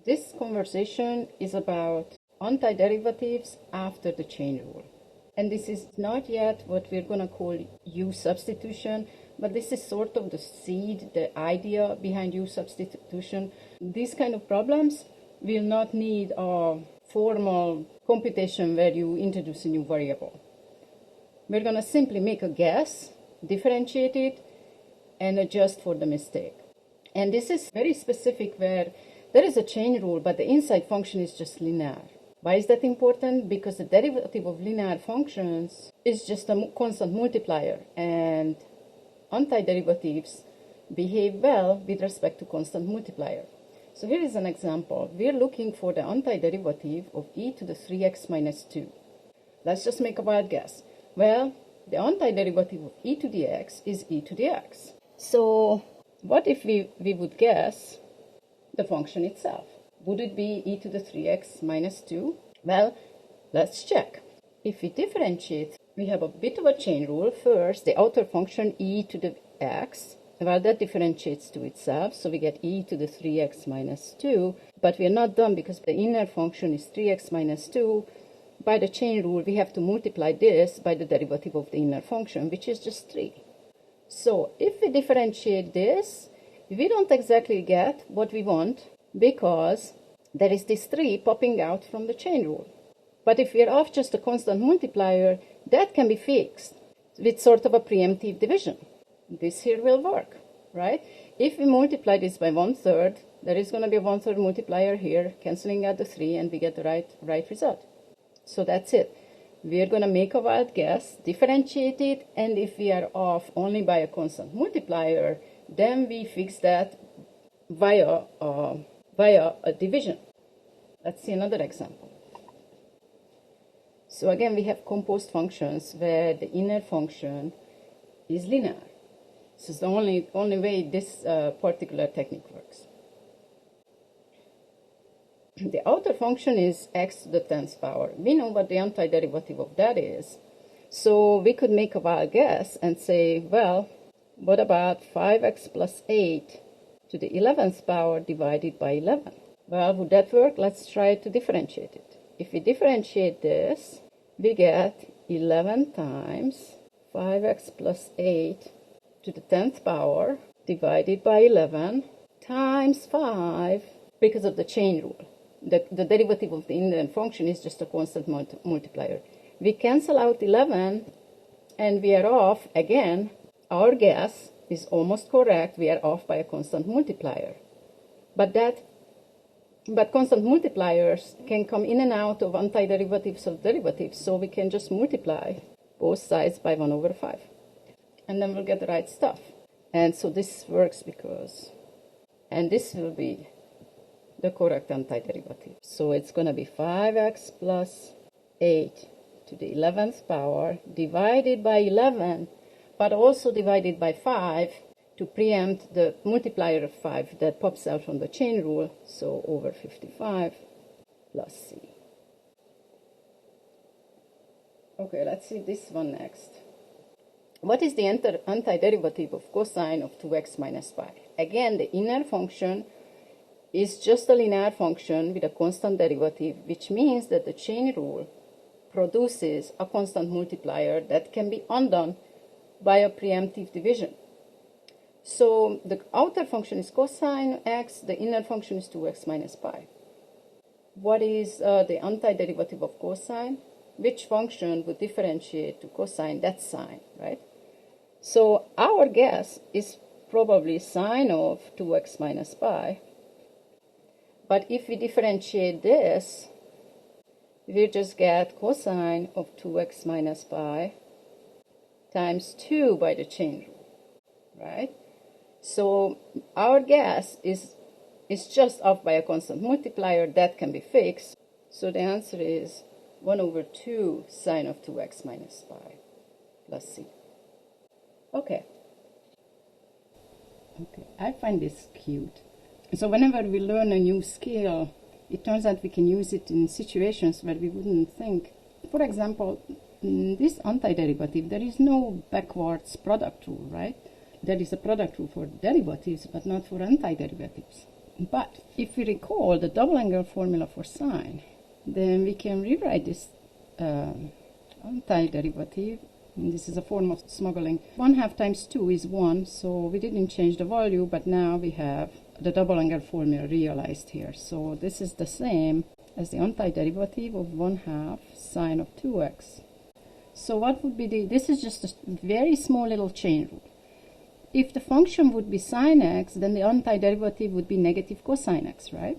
This conversation is about antiderivatives after the chain rule. And this is not yet what we're going to call U substitution, but this is sort of the seed, the idea behind U substitution. These kind of problems will not need a formal computation where you introduce a new variable. We're going to simply make a guess, differentiate it, and adjust for the mistake. And this is very specific where there is a chain rule, but the inside function is just linear. Why is that important? Because the derivative of linear functions is just a constant multiplier, and antiderivatives behave well with respect to constant multiplier. So here is an example. We're looking for the antiderivative of e to the 3x minus 2. Let's just make a wild guess. Well, the antiderivative of e to the x is e to the x. So what if we would guess the function itself? Would it be e to the 3x minus 2? Well, let's check. If we differentiate, we have a bit of a chain rule. First, the outer function e to the x, well, that differentiates to itself, so we get e to the 3x minus 2. But we are not done because the inner function is 3x minus 2. By the chain rule, we have to multiply this by the derivative of the inner function, which is just 3. So if we differentiate this, we don't exactly get what we want because there is this 3 popping out from the chain rule. But if we are off just a constant multiplier, that can be fixed with sort of a preemptive division. This here will work, right? If we multiply this by 1/3, there is going to be a 1/3 multiplier here, canceling out the 3, and we get the right result. So that's it. We are going to make a wild guess, differentiate it, and if we are off only by a constant multiplier, then we fix that via a division. Let's see another example. So again, we have composed functions where the inner function is linear. This is the only way this particular technique works. The outer function is x to the 10th power. We know what the antiderivative of that is. So we could make a wild guess and say, well, what about 5x plus 8 to the 11th power divided by 11? Well, would that work? Let's try to differentiate it. If we differentiate this, we get 11 times 5x plus 8 to the 10th power divided by 11 times 5 because of the chain rule. The derivative of the inner function is just a constant multiplier. We cancel out 11 and we are off again. Our guess is almost correct. We are off by a constant multiplier. But constant multipliers can come in and out of antiderivatives of derivatives, so we can just multiply both sides by 1/5. And then we'll get the right stuff. And so this works because, and this will be the correct antiderivative. So it's going to be 5x plus 8 to the 11th power divided by 11, but also divided by 5 to preempt the multiplier of 5 that pops out from the chain rule. So over 55 plus c. Okay, let's see this one next. What is the antiderivative of cosine of 2x minus pi? Again, the inner function is just a linear function with a constant derivative, which means that the chain rule produces a constant multiplier that can be undone by a preemptive division. So the outer function is cosine x, the inner function is 2x minus pi. What is the antiderivative of cosine? Which function would differentiate to cosine? That's sine, right? So our guess is probably sine of 2x minus pi. But if we differentiate this, we just get cosine of 2x minus pi times 2 by the chain rule, right? So our guess is just off by a constant multiplier that can be fixed. So the answer is 1/2 sine of 2x minus pi plus c. Okay, I find this cute. So whenever we learn a new skill, it turns out we can use it in situations where we wouldn't think. For example, in this antiderivative, there is no backwards product rule, right? There is a product rule for derivatives, but not for antiderivatives. But if we recall the double angle formula for sine, then we can rewrite this antiderivative. And this is a form of smuggling. 1/2 times 2 is 1, so we didn't change the value, but now we have the double angle formula realized here. So this is the same as the antiderivative of 1/2 sine of 2x. So what would be this is just a very small little chain rule. If the function would be sine x, then the antiderivative would be negative cosine x, right?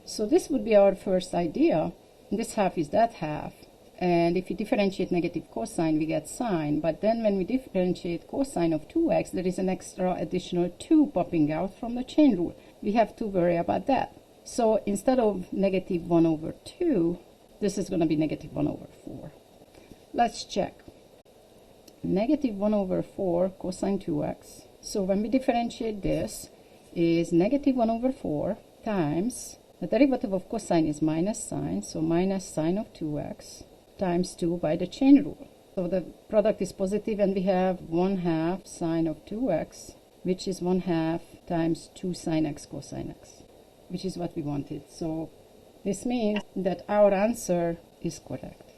So this would be our first idea. This half is that half. And if we differentiate negative cosine, we get sine. But then when we differentiate cosine of 2x, there is an extra additional 2 popping out from the chain rule. We have to worry about that. So instead of negative 1 over 2, this is going to be negative 1 over 4. Let's check. Negative 1 over 4 cosine 2x. So when we differentiate this is negative 1 over 4 times the derivative of cosine is minus sine, so minus sine of 2x times 2 by the chain rule. So the product is positive and we have 1/2 sine of 2x, which is 1/2 times 2 sine x cosine x, which is what we wanted. So this means that our answer is correct.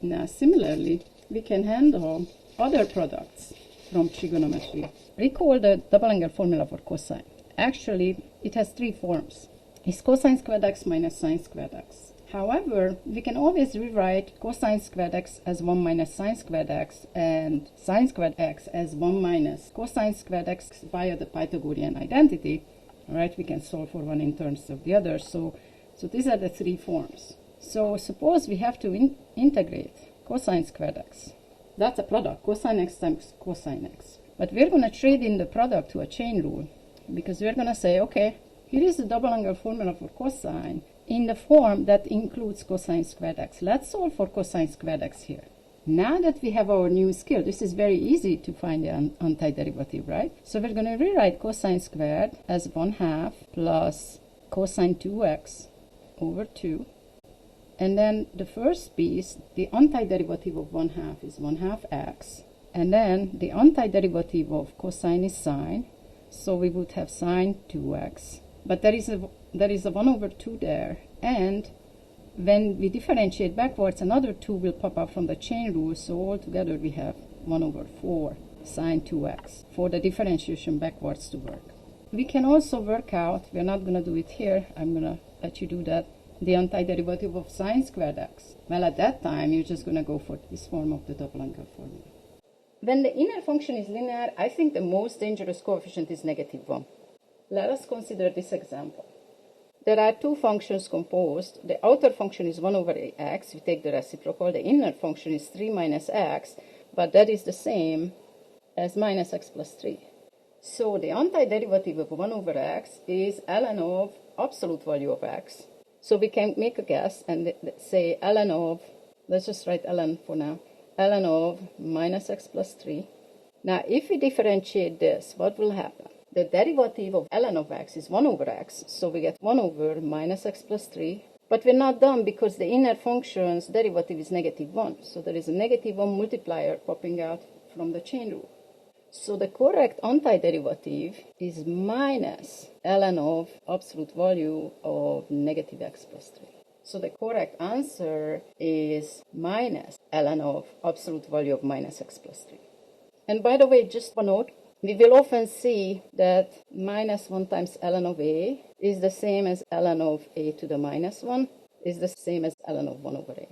Now similarly, we can handle other products from trigonometry. Recall the double angle formula for cosine. Actually, it has 3 forms. It's cosine squared x minus sine squared x. However, we can always rewrite cosine squared x as 1 minus sine squared x and sine squared x as 1 minus cosine squared x via the Pythagorean identity. All right, we can solve for one in terms of the other. So these are the 3 forms. So suppose we have to integrate cosine squared x. That's a product, cosine x times cosine x. But we're going to trade in the product to a chain rule because we're going to say, okay, here is the double angle formula for cosine in the form that includes cosine squared x. Let's solve for cosine squared x here. Now that we have our new skill, this is very easy to find the antiderivative, right? So we're going to rewrite cosine squared as 1/2 plus cosine 2x over 2. And then the first piece, the antiderivative of 1/2 is 1/2 x. And then the antiderivative of cosine is sine. So we would have sine 2x. But there is a 1 over 2 there. And when we differentiate backwards, another 2 will pop out from the chain rule. So altogether we have 1 over 4 sine 2x for the differentiation backwards to work. We can also work out, we're not going to do it here, I'm going to let you do that, the antiderivative of sine squared x. Well, at that time, you're just going to go for this form of the double angle formula. When the inner function is linear, I think the most dangerous coefficient is negative 1. Let us consider this example. There are 2 functions composed. The outer function is 1 over x. We take the reciprocal. The inner function is 3 minus x, but that is the same as minus x plus 3. So the antiderivative of 1 over x is ln of absolute value of x. So we can make a guess and say ln of, let's just write ln for now, ln of minus x plus 3. Now if we differentiate this, what will happen? The derivative of ln of x is 1 over x, so we get 1 over minus x plus 3. But we're not done because the inner function's derivative is negative 1. So there is a negative 1 multiplier popping out from the chain rule. So the correct antiderivative is minus ln of absolute value of negative x plus 3. So the correct answer is minus ln of absolute value of minus x plus 3. And by the way, just one note, we will often see that minus 1 times ln of a is the same as ln of a to the minus 1 is the same as ln of 1 over a.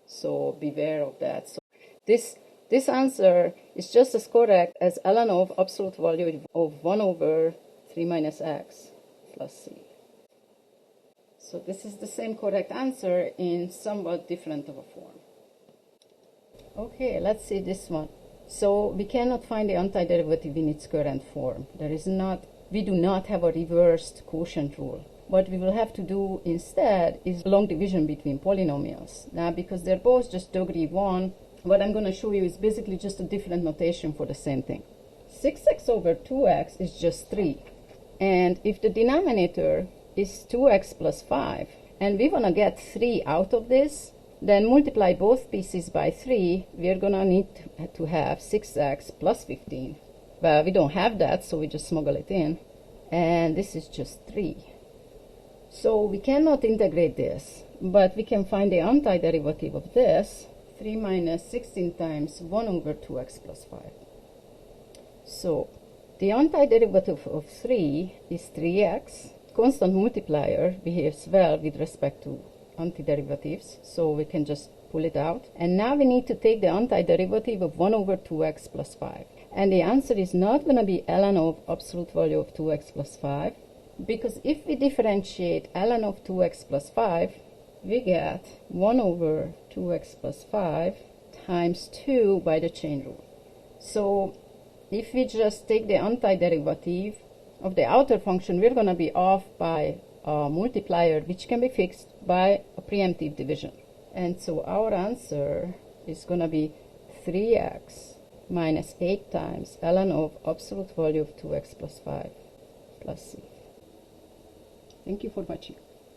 So beware of that. So this answer is just as correct as ln of absolute value of 1 over 3 minus x plus c. So this is the same correct answer in somewhat different of a form. Okay, let's see this one. So we cannot find the antiderivative in its current form. We do not have a reversed quotient rule. What we will have to do instead is long division between polynomials. Now, because they're both just degree 1, what I'm going to show you is basically just a different notation for the same thing. 6x over 2x is just 3. And if the denominator is 2x plus 5, and we want to get 3 out of this, then multiply both pieces by 3, we're going to need to have 6x plus 15. Well, we don't have that, so we just smuggle it in. and this is just 3. So we cannot integrate this, but we can find the antiderivative of this. 3 minus 16 times 1 over 2x plus 5. So the antiderivative of 3 is 3x. Constant multiplier behaves well with respect to antiderivatives, so we can just pull it out. And now we need to take the antiderivative of 1 over 2x plus 5. And the answer is not going to be ln of absolute value of 2x plus 5, because if we differentiate ln of 2x plus 5, we get 1 over 2x plus 5 times 2 by the chain rule. So if we just take the antiderivative of the outer function, we're going to be off by a multiplier, which can be fixed by a preemptive division. And so our answer is going to be 3x minus 8 times ln of absolute value of 2x plus 5 plus c. Thank you for watching.